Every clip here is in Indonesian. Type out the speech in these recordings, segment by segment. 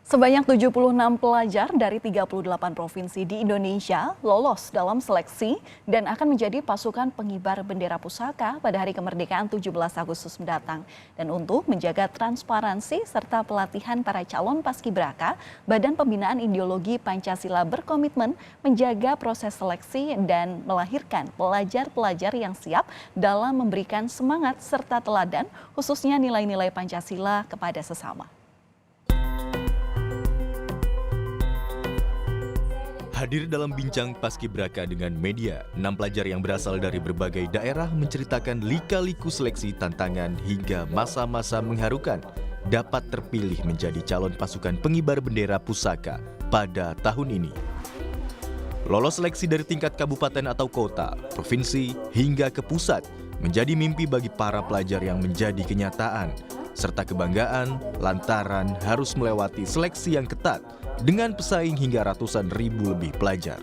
Sebanyak 76 pelajar dari 38 provinsi di Indonesia lolos dalam seleksi dan akan menjadi pasukan pengibar bendera pusaka pada hari kemerdekaan 17 Agustus mendatang. Dan untuk menjaga transparansi serta pelatihan para calon paskibraka, Badan Pembinaan Ideologi Pancasila berkomitmen menjaga proses seleksi dan melahirkan pelajar-pelajar yang siap dalam memberikan semangat serta teladan, khususnya nilai-nilai Pancasila kepada sesama. Hadir dalam bincang paskibraka dengan media, 6 pelajar yang berasal dari berbagai daerah menceritakan lika-liku seleksi, tantangan hingga masa-masa mengharukan dapat terpilih menjadi calon pasukan pengibar bendera pusaka pada tahun ini. Lolos seleksi dari tingkat kabupaten atau kota, provinsi hingga ke pusat menjadi mimpi bagi para pelajar yang menjadi kenyataan, serta kebanggaan lantaran harus melewati seleksi yang ketat dengan pesaing hingga ratusan ribu lebih pelajar.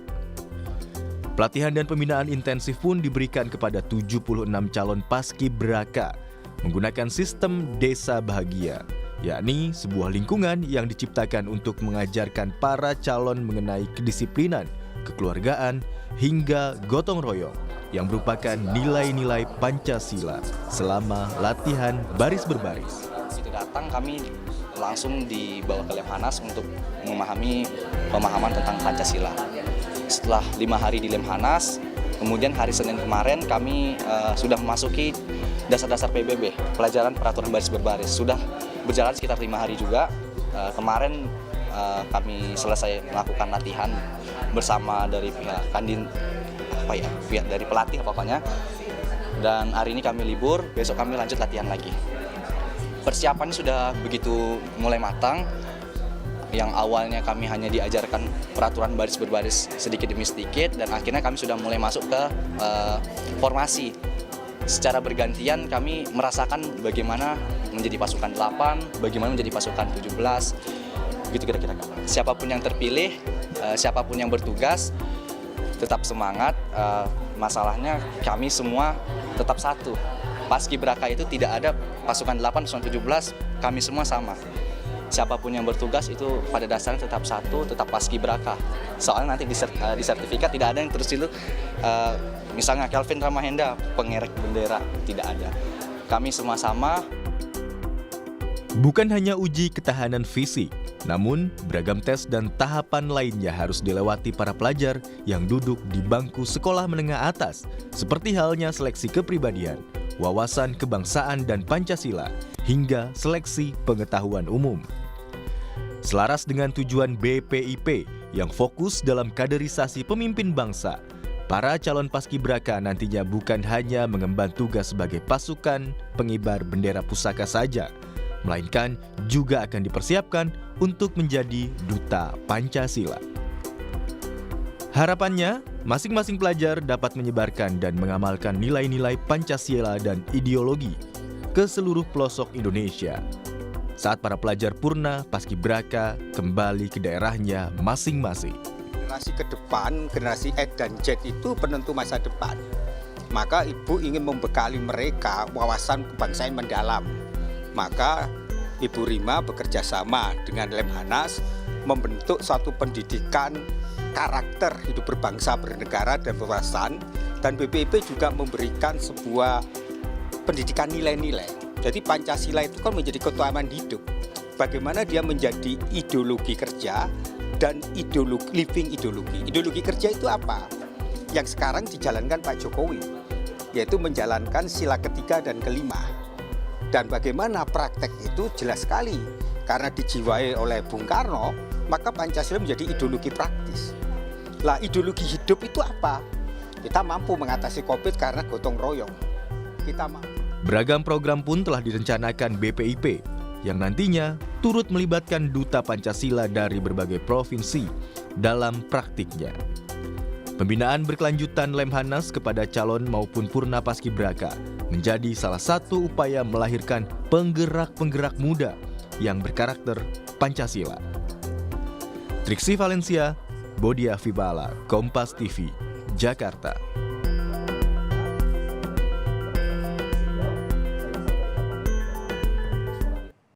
Pelatihan dan pembinaan intensif pun diberikan kepada 76 calon paskibraka menggunakan sistem Desa Bahagia, yakni sebuah lingkungan yang diciptakan untuk mengajarkan para calon mengenai kedisiplinan, kekeluargaan, hingga gotong royong yang merupakan nilai-nilai Pancasila selama latihan baris berbaris. Itu datang kami langsung dibawa ke Lemhanas untuk memahami pemahaman tentang Pancasila. Setelah 5 hari di Lemhanas, kemudian hari Senin kemarin kami sudah memasuki dasar-dasar PBB, pelajaran peraturan baris berbaris. Sudah berjalan sekitar 5 hari juga. Kemarin kami selesai melakukan latihan bersama dari pihak pihak dari pelatih pokoknya. Dan hari ini kami libur, besok kami lanjut latihan lagi. Persiapannya sudah begitu mulai matang. Yang awalnya kami hanya diajarkan peraturan baris berbaris sedikit demi sedikit, dan akhirnya kami sudah mulai masuk ke formasi. Secara bergantian kami merasakan bagaimana menjadi pasukan 8, bagaimana menjadi pasukan 17, begitu kira-kira. Siapapun yang terpilih, siapapun yang bertugas, tetap semangat. Masalahnya kami semua tetap satu. Paskibraka itu tidak ada pasukan 8, pasukan 17, kami semua sama. Siapapun yang bertugas itu pada dasarnya tetap satu, tetap paskibraka. Soalnya nanti di sertifikat tidak ada yang tertulis misalnya Kelvin Ramahenda, pengerek bendera, tidak ada. Kami semua sama. Bukan hanya uji ketahanan fisik, namun beragam tes dan tahapan lainnya harus dilewati para pelajar yang duduk di bangku sekolah menengah atas, seperti halnya seleksi kepribadian, wawasan kebangsaan dan Pancasila, hingga seleksi pengetahuan umum. Selaras dengan tujuan BPIP yang fokus dalam kaderisasi pemimpin bangsa, para calon paskibraka nantinya bukan hanya mengemban tugas sebagai pasukan pengibar bendera pusaka saja, melainkan juga akan dipersiapkan untuk menjadi duta Pancasila. Harapannya, masing-masing pelajar dapat menyebarkan dan mengamalkan nilai-nilai Pancasila dan ideologi ke seluruh pelosok Indonesia saat para pelajar purna paskibraka kembali ke daerahnya masing-masing. Generasi ke depan, generasi X dan Z itu penentu masa depan. Maka Ibu ingin membekali mereka wawasan kebangsaan mendalam. Maka Ibu Rima bekerja sama dengan Lemhanas membentuk suatu pendidikan karakter hidup berbangsa, bernegara, dan berwawasan. Dan BPIP juga memberikan sebuah pendidikan nilai-nilai. Jadi Pancasila itu kan menjadi keutamaan hidup. Bagaimana dia menjadi ideologi kerja dan living ideologi. Ideologi kerja itu apa? Yang sekarang dijalankan Pak Jokowi, yaitu menjalankan sila ketiga dan kelima. Dan bagaimana praktek itu jelas sekali. Karena dijiwai oleh Bung Karno, maka Pancasila menjadi ideologi praktis. Lah, ideologi hidup itu apa? Kita mampu mengatasi COVID karena gotong royong. Kita mampu. Beragam program pun telah direncanakan BPIP yang nantinya turut melibatkan duta Pancasila dari berbagai provinsi dalam praktiknya. Pembinaan berkelanjutan Lemhanas kepada calon maupun purna paskibraka menjadi salah satu upaya melahirkan penggerak-penggerak muda yang berkarakter Pancasila. Triksi Valencia, Bodia Vibala, Kompas TV, Jakarta.